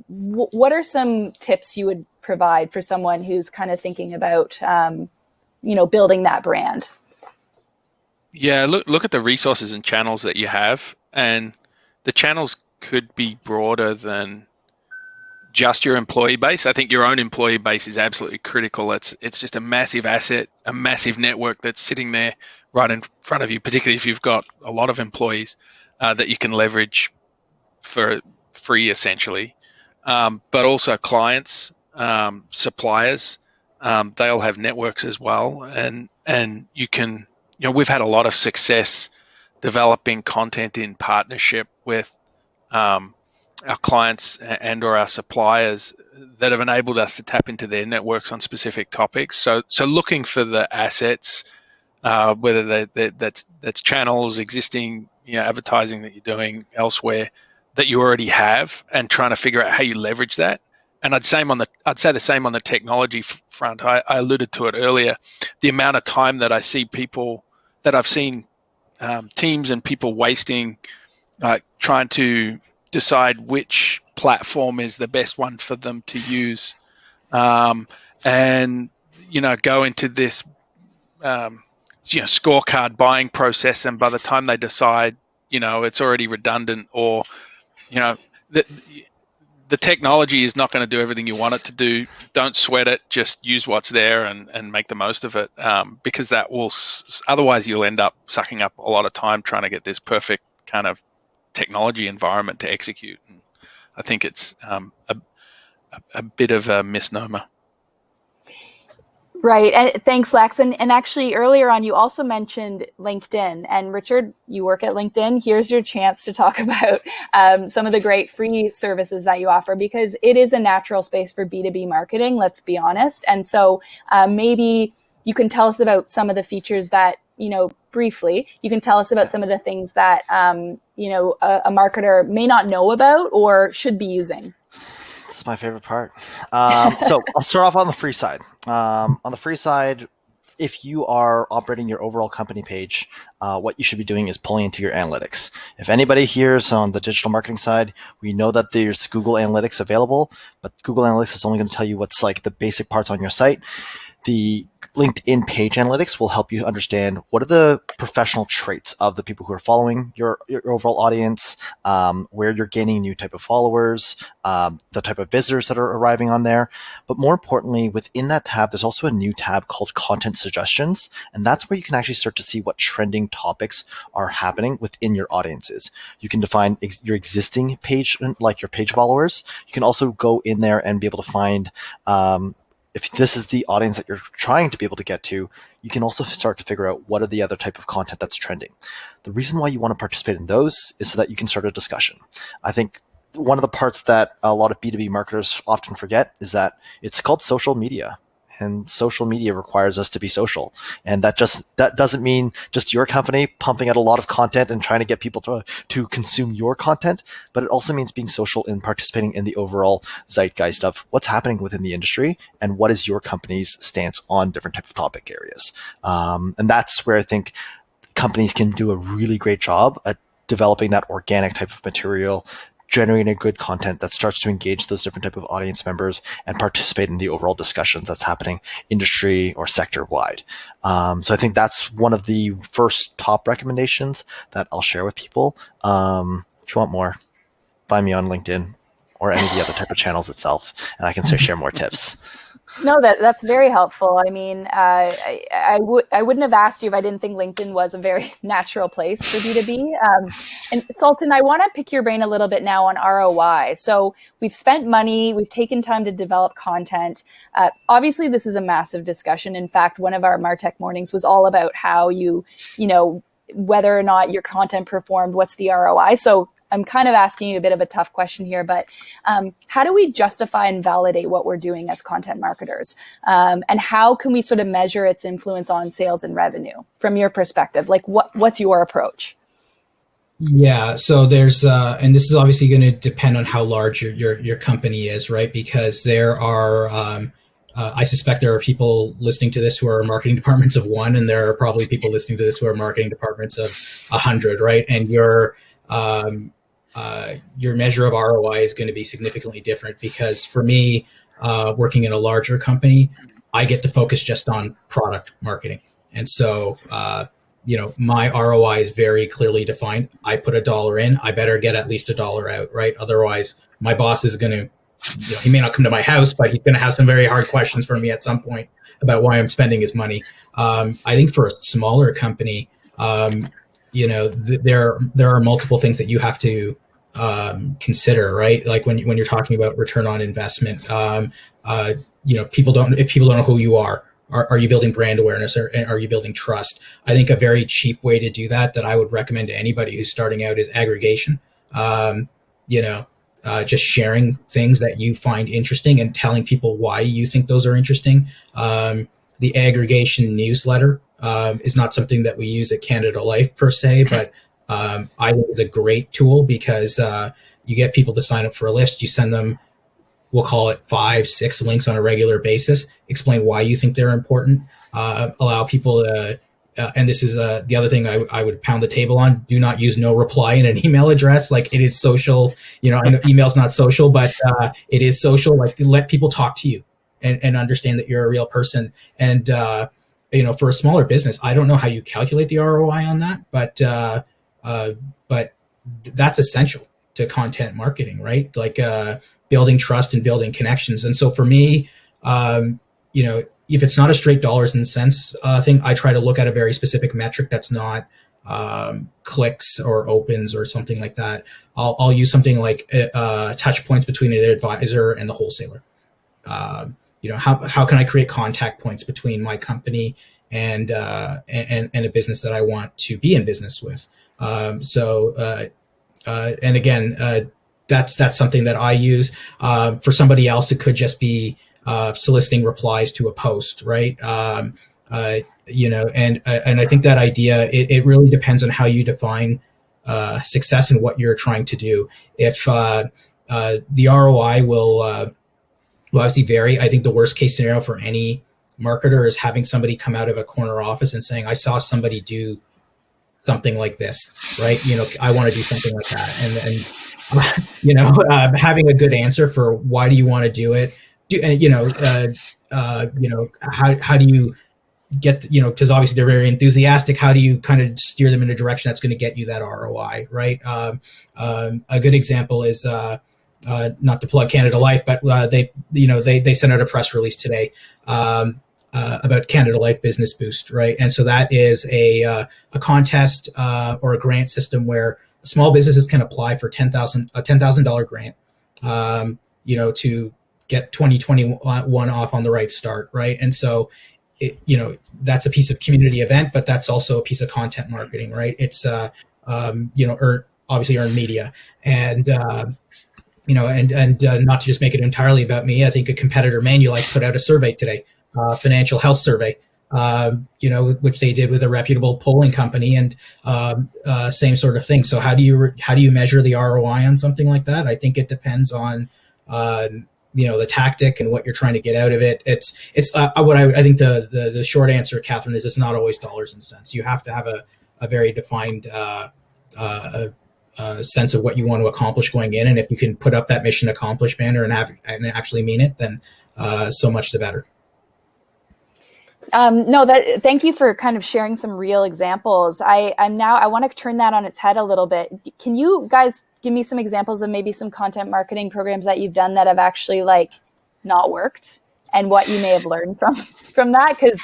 what are some tips you would provide for someone who's kind of thinking about, building that brand? Yeah, look at the resources and channels that you have, and the channels could be broader than just your employee base. I think your own employee base is absolutely critical. It's just a massive asset, a massive network that's sitting there right in front of you, particularly if you've got a lot of employees. That you can leverage for free, essentially. But also clients, suppliers, they all have networks as well. And you can, we've had a lot of success developing content in partnership with our clients and or our suppliers that have enabled us to tap into their networks on specific topics. So looking for the assets, whether that's channels, existing advertising that you're doing elsewhere that you already have, and trying to figure out how you leverage that. And I'd say the same on the technology front. I alluded to it earlier. The amount of time that I see people that I've seen teams and people wasting trying to decide which platform is the best one for them to use, and go into this scorecard buying process, and by the time they decide, it's already redundant, or the technology is not going to do everything you want it to do. Don't sweat it. Just use what's there and make the most of it, because that will otherwise you'll end up sucking up a lot of time trying to get this perfect kind of technology environment to execute. And I think it's a bit of a misnomer. Right. And thanks, Lex. And actually, earlier on, you also mentioned LinkedIn. And Richard, you work at LinkedIn. Here's your chance to talk about some of the great free services that you offer, because it is a natural space for B2B marketing, let's be honest. And so maybe you can tell us about some of the features that, briefly, you can tell us about some of the things that, a marketer may not know about or should be using. This is my favorite part. So I'll start off on the free side. On the free side, if you are operating your overall company page, what you should be doing is pulling into your analytics. If anybody here is on the digital marketing side, we know that there's Google Analytics available, but Google Analytics is only going to tell you what's like the basic parts on your site. The LinkedIn page analytics will help you understand what are the professional traits of the people who are following your overall audience, where you're gaining new type of followers, the type of visitors that are arriving on there. But more importantly, within that tab, there's also a new tab called Content Suggestions. And that's where you can actually start to see what trending topics are happening within your audiences. You can define your existing page, like your page followers. You can also go in there and be able to find if this is the audience that you're trying to be able to get to, you can also start to figure out what are the other type of content that's trending. The reason why you want to participate in those is so that you can start a discussion. I think one of the parts that a lot of B2B marketers often forget is that it's called social media. And social media requires us to be social. And that doesn't mean just your company pumping out a lot of content and trying to get people to consume your content, but it also means being social and participating in the overall zeitgeist of what's happening within the industry and what is your company's stance on different type of topic areas. And that's where I think companies can do a really great job at developing that organic type of material, generating good content that starts to engage those different type of audience members and participate in the overall discussions that's happening industry or sector wide. So I think that's one of the first top recommendations that I'll share with people. If you want more, find me on LinkedIn or any of the other type of channels itself, and I can share more tips. No, that's very helpful. I mean, I wouldn't have asked you if I didn't think LinkedIn was a very natural place for B2B. And Sultan, I want to pick your brain a little bit now on ROI. So we've spent money, we've taken time to develop content. Obviously, this is a massive discussion. In fact, one of our MarTech Mornings was all about how whether or not your content performed, what's the ROI. So I'm kind of asking you a bit of a tough question here, but how do we justify and validate what we're doing as content marketers? And how can we sort of measure its influence on sales and revenue from your perspective? Like what's your approach? Yeah, so there's, and this is obviously going to depend on how large your company is, right? Because there are, I suspect there are people listening to this who are marketing departments of 1, and there are probably people listening to this who are marketing departments of 100, right? And your measure of ROI is going to be significantly different, because for me, working in a larger company, I get to focus just on product marketing. And so, my ROI is very clearly defined. I put $1 in, I better get at least $1 out, right? Otherwise, my boss is going to, he may not come to my house, but he's going to have some very hard questions for me at some point about why I'm spending his money. I think for a smaller company, there are multiple things that you have to consider, right? Like when you're talking about return on investment, if people don't know who you are you building brand awareness, or are you building trust? I think a very cheap way to do that I would recommend to anybody who's starting out is aggregation. just sharing things that you find interesting and telling people why you think those are interesting. The aggregation newsletter is not something that we use at Canada Life per se, but I think it's a great tool because you get people to sign up for a list. You send them, we'll call it 5-6 links on a regular basis, explain why you think they're important, allow people to, and this is the other thing I would pound the table on, do not use no reply in an email address. Like, it is social, I know email's not social, but it is social. Like, let people talk to you and understand that you're a real person. And, for a smaller business, I don't know how you calculate the ROI on that, but that's essential to content marketing, right? Like, building trust and building connections. And so for me, if it's not a straight dollars and cents thing, I try to look at a very specific metric that's not clicks or opens or something like that. I'll use something like touch points between an advisor and the wholesaler. How can I create contact points between my company and a business that I want to be in business with? And again, that's something that I use. For somebody else, it could just be soliciting replies to a post, right? And I think that idea, it really depends on how you define success and what you're trying to do. If the ROI will obviously vary. I think the worst case scenario for any marketer is having somebody come out of a corner office and saying, I saw somebody do something like this, right? I want to do something like that. And having a good answer for why do you want to do it? How do you get, because obviously they're very enthusiastic. How do you kind of steer them in a direction that's going to get you that ROI, right? A good example is, not to plug Canada Life, but they sent out a press release today about Canada Life Business Boost, right? And so that is a contest or a grant system where small businesses can apply for a $10,000 grant, to get 2021 off on the right start, right? And so, that's a piece of community event, but that's also a piece of content marketing, right? It's obviously earned media, and not to just make it entirely about me. I think a competitor, Manulife, put out a survey today, financial health survey, which they did with a reputable polling company, and same sort of thing. So how do you measure the ROI on something like that? I think it depends on the tactic and what you're trying to get out of it. It's what I think the short answer, Catherine, is it's not always dollars and cents. You have to have a very defined sense of what you want to accomplish going in, and if you can put up that mission accomplished banner and actually mean it, then so much the better. Thank you for kind of sharing some real examples. I want to turn that on its head a little bit. Can you guys give me some examples of maybe some content marketing programs that you've done that have actually not worked, and what you may have learned from that? Because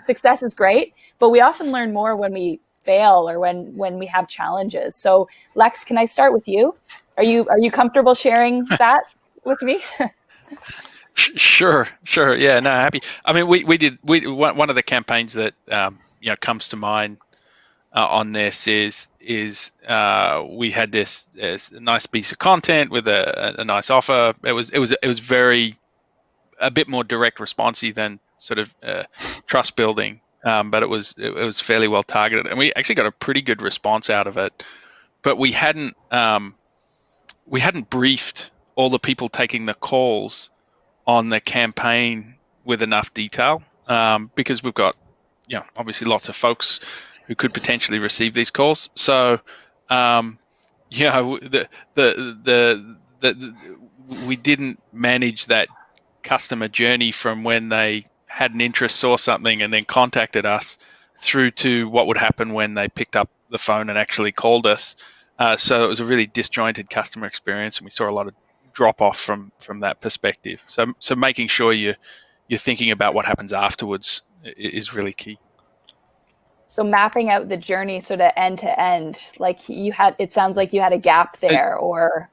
success is great, but we often learn more when we fail or when we have challenges. So Lex, can I start with you? Are you comfortable sharing that with me? Sure. Yeah, no, happy. We one of the campaigns that comes to mind on this is we had this nice piece of content with a nice offer. It was very a bit more direct responsive than sort of trust building, but it was fairly well targeted, and we actually got a pretty good response out of it. But we hadn't briefed all the people taking the calls on the campaign with enough detail, because we've got obviously lots of folks who could potentially receive these calls. So we didn't manage that customer journey from when they had an interest, saw something, and then contacted us, through to what would happen when they picked up the phone and actually called us. So it was a really disjointed customer experience, and we saw a lot of drop off from that perspective. So making sure you're thinking about what happens afterwards is really key. So mapping out the journey sort of end to end, it sounds like you had a gap there or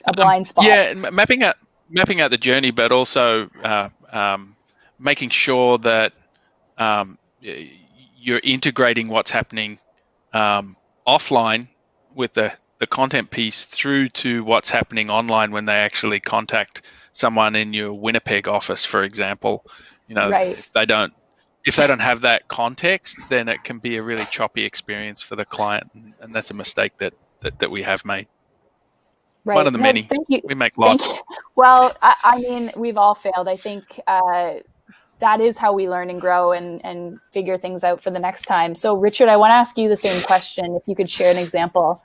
a blind spot. Yeah, mapping out the journey, but also making sure that you're integrating what's happening offline with the the content piece through to what's happening online when they actually contact someone in your Winnipeg office, for example. Right. If they don't have that context, then it can be a really choppy experience for the client, and that's a mistake that we have made. Right. One of the many. Thank you. We make lots. Well, I mean, we've all failed. I think that is how we learn and grow and figure things out for the next time. So, Richard, I want to ask you the same question. If you could share an example.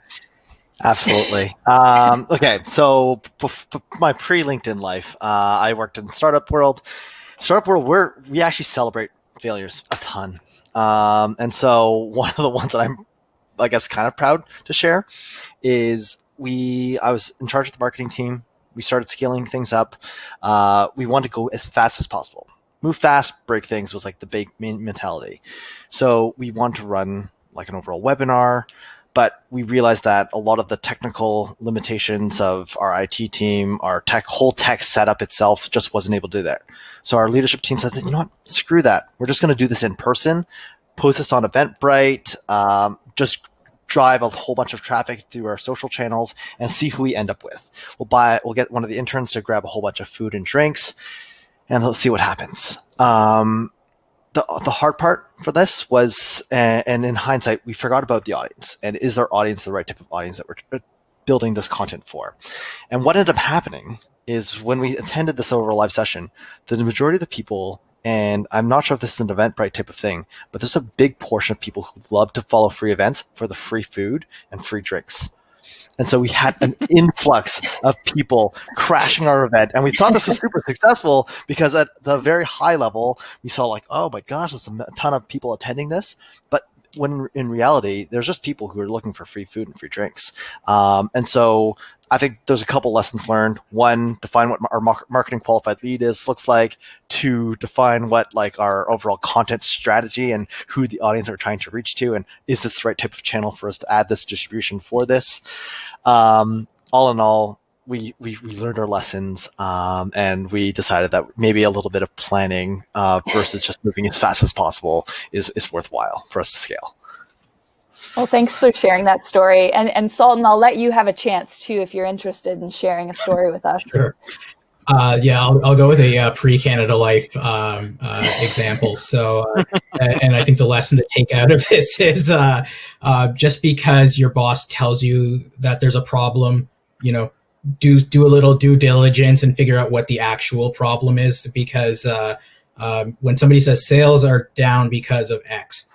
Absolutely. Okay, so my pre-LinkedIn life, I worked in startup world. Startup world, we actually celebrate failures a ton. And so one of the ones that I'm, I guess, kind of proud to share is I was in charge of the marketing team. We started scaling things up. We wanted to go as fast as possible. Move fast, break things was like the big main mentality. So we wanted to run like an overall webinar, but we realized that a lot of the technical limitations of our IT team, our whole tech setup itself just wasn't able to do that. So our leadership team says, you know what, screw that. We're just going to do this in person, post this on Eventbrite, just drive a whole bunch of traffic through our social channels and see who we end up with. We'll get one of the interns to grab a whole bunch of food and drinks, and let's see what happens. The hard part for this was, and in hindsight, we forgot about the audience. And is our audience the right type of audience that we're building this content for? And what ended up happening is when we attended this over a live session, the majority of the people, and I'm not sure if this is an Eventbrite type of thing, but there's a big portion of people who love to follow free events for the free food and free drinks. And so we had an influx of people crashing our event. And we thought this was super successful because at the very high level, we saw like, oh my gosh, there's a ton of people attending this. But when in reality, there's just people who are looking for free food and free drinks. And so I think there's a couple lessons learned. One, define what our marketing qualified lead looks like. Two, define what like our overall content strategy and who the audience are trying to reach to, and is this the right type of channel for us to add this distribution for this. All in all, we learned our lessons, and we decided that maybe a little bit of planning versus just moving as fast as possible is worthwhile for us to scale. Well, thanks for sharing that story. And Sultan, I'll let you have a chance too if you're interested in sharing a story with us. Sure. Yeah, I'll go with a pre-Canada Life example. So, and I think the lesson to take out of this is just because your boss tells you that there's a problem, do a little due diligence and figure out what the actual problem is. Because when somebody says sales are down because of X,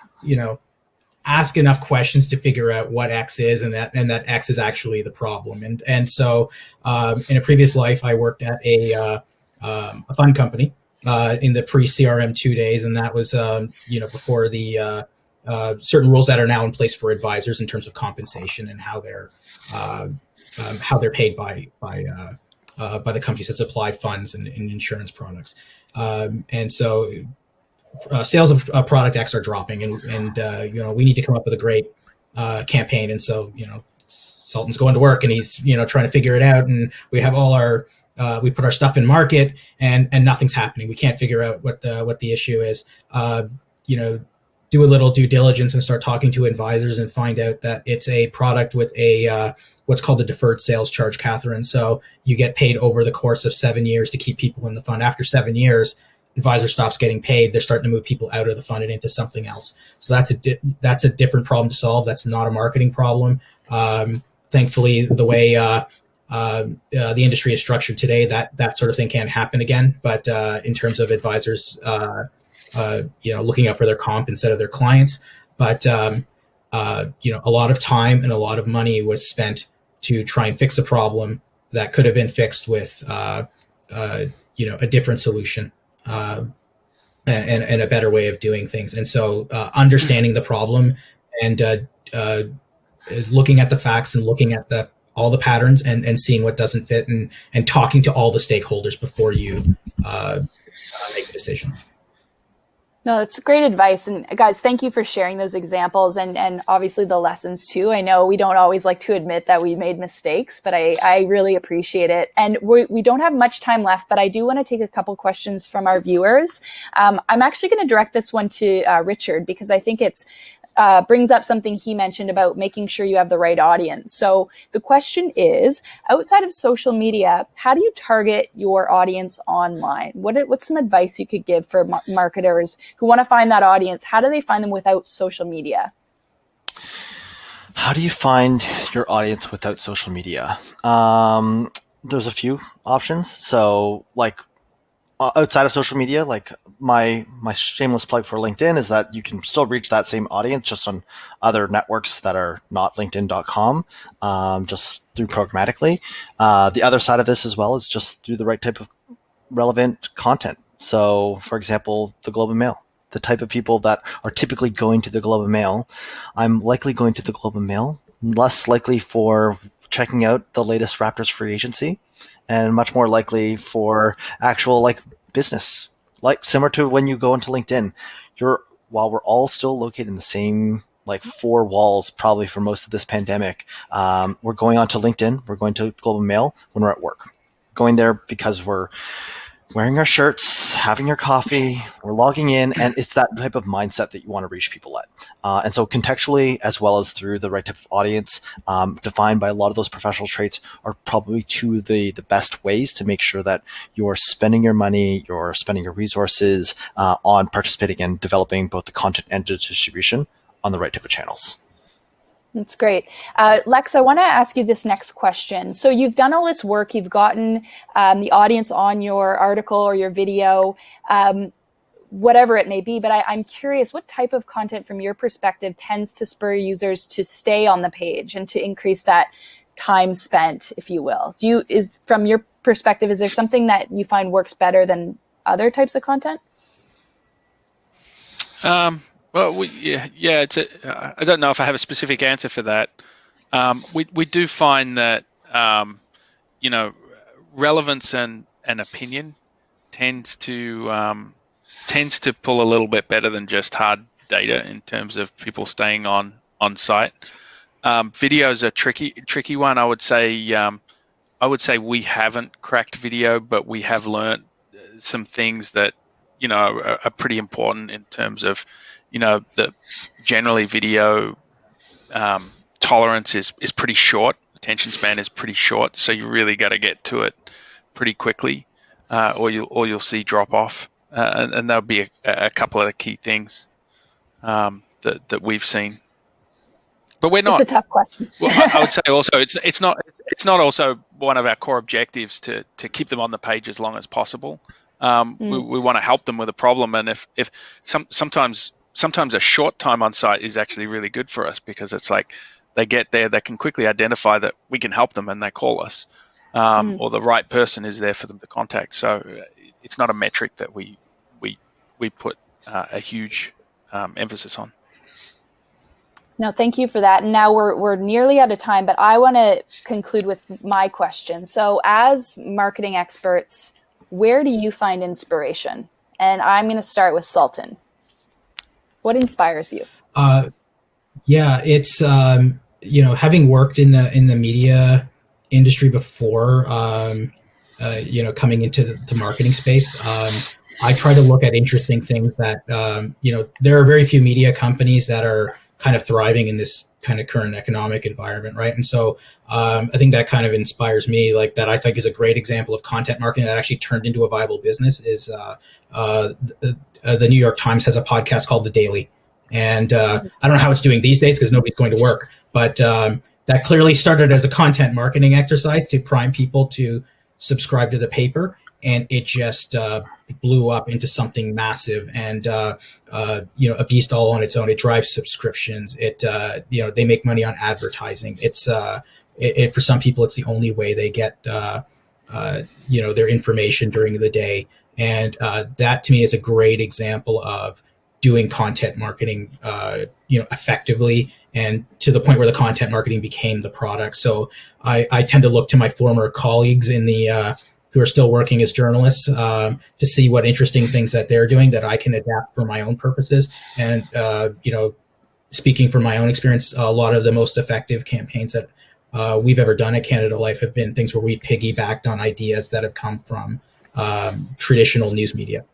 ask enough questions to figure out what X is, and that X is actually the problem. And so in a previous life, I worked at a fund company in the pre-CRM 2 days, and that was before the certain rules that are now in place for advisors in terms of compensation and how they're paid by the companies that supply funds and insurance products. And so sales of product X are dropping, and we need to come up with a great campaign. And so Sultan's going to work, and he's trying to figure it out, and we have all our we put our stuff in market, and nothing's happening. We can't figure out what the issue is. Do a little due diligence and start talking to advisors and find out that it's a product with a what's called a deferred sales charge, Katherine. So you get paid over the course of 7 years to keep people in the fund. After 7 years, advisor stops getting paid. They're starting to move people out of the fund and into something else. So that's a different problem to solve. That's not a marketing problem. Thankfully, the way the industry is structured today, that sort of thing can't happen again. But in terms of advisors, looking out for their comp instead of their clients, but a lot of time and a lot of money was spent to try and fix a problem that could have been fixed with a different solution. And a better way of doing things. And so understanding the problem and looking at the facts and looking at all the patterns and seeing what doesn't fit and talking to all the stakeholders before you make a decision. No, that's great advice. And guys, thank you for sharing those examples and obviously the lessons too. I know we don't always like to admit that we made mistakes, but I really appreciate it. And we don't have much time left, but I do want to take a couple questions from our viewers. I'm actually going to direct this one to Richard because I think it's brings up something he mentioned about making sure you have the right audience. So the question is, outside of social media, how do you target your audience online? What's some advice you could give for marketers who want to find that audience? How do they find them without social media? How do you find your audience without social media? There's a few options. So like outside of social media, like my shameless plug for LinkedIn is that you can still reach that same audience just on other networks that are not linkedin.com, just through programmatically. The other side of this as well is just through the right type of relevant content. So for example, the Globe and Mail, the type of people that are typically going to the Globe and Mail. I'm likely going to the Globe and Mail, less likely for checking out the latest Raptors free agency, and much more likely for actual like business, like similar to when you go into LinkedIn. While we're all still located in the same like four walls, probably for most of this pandemic, we're going on to LinkedIn. We're going to Global Mail when we're at work. Going there because we're wearing our shirts, having our coffee, we're logging in, and it's that type of mindset that you want to reach people at. And so contextually, as well as through the right type of audience, defined by a lot of those professional traits, are probably two of the best ways to make sure that you're spending your money, you're spending your resources on participating in developing both the content and the distribution on the right type of channels. That's great. Lex, I want to ask you this next question. So you've done all this work, you've gotten the audience on your article or your video, whatever it may be, but I'm curious, what type of content from your perspective tends to spur users to stay on the page and to increase that time spent, if you will? From your perspective, is there something that you find works better than other types of content? Well, I don't know if I have a specific answer for that. We do find that relevance and opinion tends to pull a little bit better than just hard data in terms of people staying on site. Videos are tricky one. I would say we haven't cracked video, but we have learned some things that are pretty important in terms of the generally video tolerance is pretty short. Attention span is pretty short, so you really got to get to it pretty quickly, or you'll see drop off. And there'll be a couple of the key things that we've seen. But we're not. It's a tough question. Well, I would say also it's not also one of our core objectives to keep them on the page as long as possible. We want to help them with a problem, and if sometimes a short time on site is actually really good for us, because it's like they get there, they can quickly identify that we can help them, and they call us, or the right person is there for them to contact. So it's not a metric that we put a huge emphasis on. No, thank you for that. And now we're nearly out of time, but I want to conclude with my question. So as marketing experts, where do you find inspiration? And I'm going to start with Sultan. What inspires you? It's having worked in the media industry before, coming into the marketing space, I try to look at interesting things that there are very few media companies that are kind of thriving in this kind of current economic environment, right? And so I think that kind of inspires me. Like that, I think is a great example of content marketing that actually turned into a viable business. Is the New York Times has a podcast called The Daily, and I don't know how it's doing these days because nobody's going to work. But that clearly started as a content marketing exercise to prime people to subscribe to the paper, and it just blew up into something massive and a beast all on its own. It drives subscriptions. They make money on advertising. It's for some people it's the only way they get their information during the day, and that to me is a great example of doing content marketing effectively, and to the point where the content marketing became the product. So I tend to look to my former colleagues in the who are still working as journalists to see what interesting things that they're doing that I can adapt for my own purposes. And, speaking from my own experience, a lot of the most effective campaigns that we've ever done at Canada Life have been things where we've piggybacked on ideas that have come from traditional news media.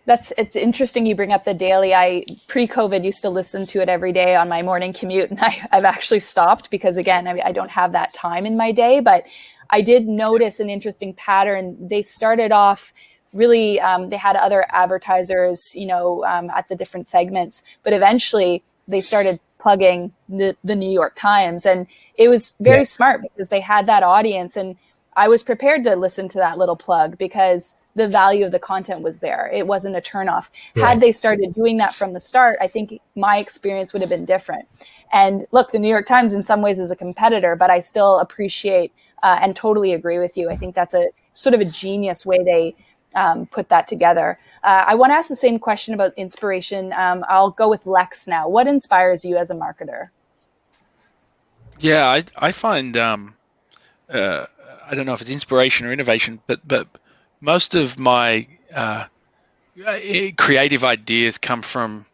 It's interesting you bring up the daily. I pre-COVID used to listen to it every day on my morning commute, and I've actually stopped because, again, I don't have that time in my day. But I did notice an interesting pattern. They started off really, they had other advertisers, at the different segments, but eventually they started plugging the New York Times, and it was very smart because they had that audience, and I was prepared to listen to that little plug because the value of the content was there. It wasn't a turnoff. Right. Had they started doing that from the start, I think my experience would have been different. And look, the New York Times in some ways is a competitor, but I still appreciate and totally agree with you. I think that's a sort of a genius way they put that together. I want to ask the same question about inspiration. I'll go with Lex now. What inspires you as a marketer? Yeah, I find, I don't know if it's inspiration or innovation, but most of my creative ideas come from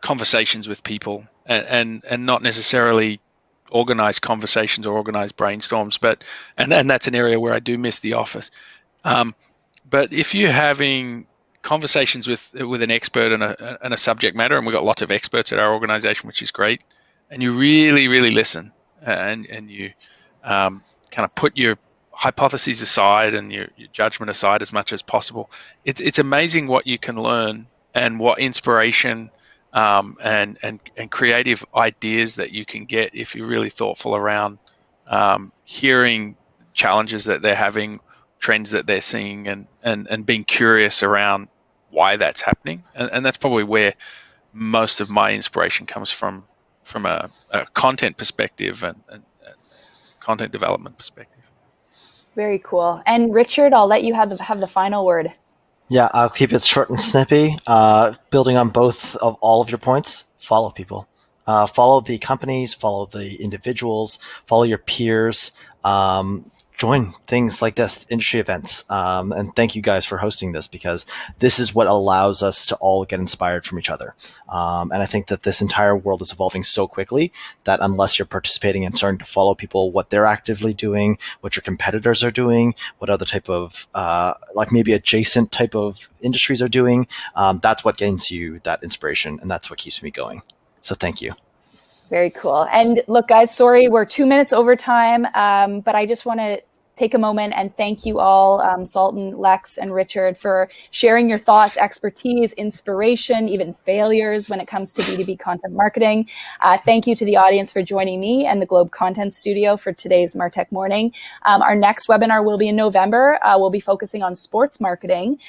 conversations with people and not necessarily organized conversations or organized brainstorms, and that's an area where I do miss the office. But if you're having conversations with an expert and a subject matter, and we've got lots of experts at our organization, which is great, and you really, really listen and you kind of put your hypotheses aside and your judgment aside as much as possible, it's amazing what you can learn and what inspiration and creative ideas that you can get if you're really thoughtful around hearing challenges that they're having, trends that they're seeing, and being curious around why that's happening. And that's probably where most of my inspiration comes from a content perspective and content development perspective. Very cool. And Richard, I'll let you have the final word. Yeah, I'll keep it short and snippy. Building on both of all of your points, follow people. Follow the companies, follow the individuals, follow your peers. Join things like this, industry events. And thank you guys for hosting this, because this is what allows us to all get inspired from each other. And I think that this entire world is evolving so quickly that unless you're participating and starting to follow people, what they're actively doing, what your competitors are doing, what other type of, like maybe adjacent type of industries are doing, that's what gains you that inspiration. And that's what keeps me going. So thank you. Very cool. And look, guys, sorry, we're 2 minutes over time, but I just want to take a moment and thank you all, Sultan, Lex, and Richard, for sharing your thoughts, expertise, inspiration, even failures when it comes to B2B content marketing. Thank you to the audience for joining me and the Globe Content Studio for today's MarTech Morning. Our next webinar will be in November. We'll be focusing on sports marketing.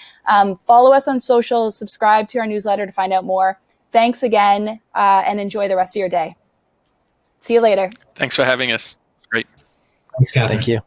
Follow us on social, subscribe to our newsletter to find out more. Thanks again, and enjoy the rest of your day. See you later. Thanks for having us. Great. Thanks, Katherine. Thank you.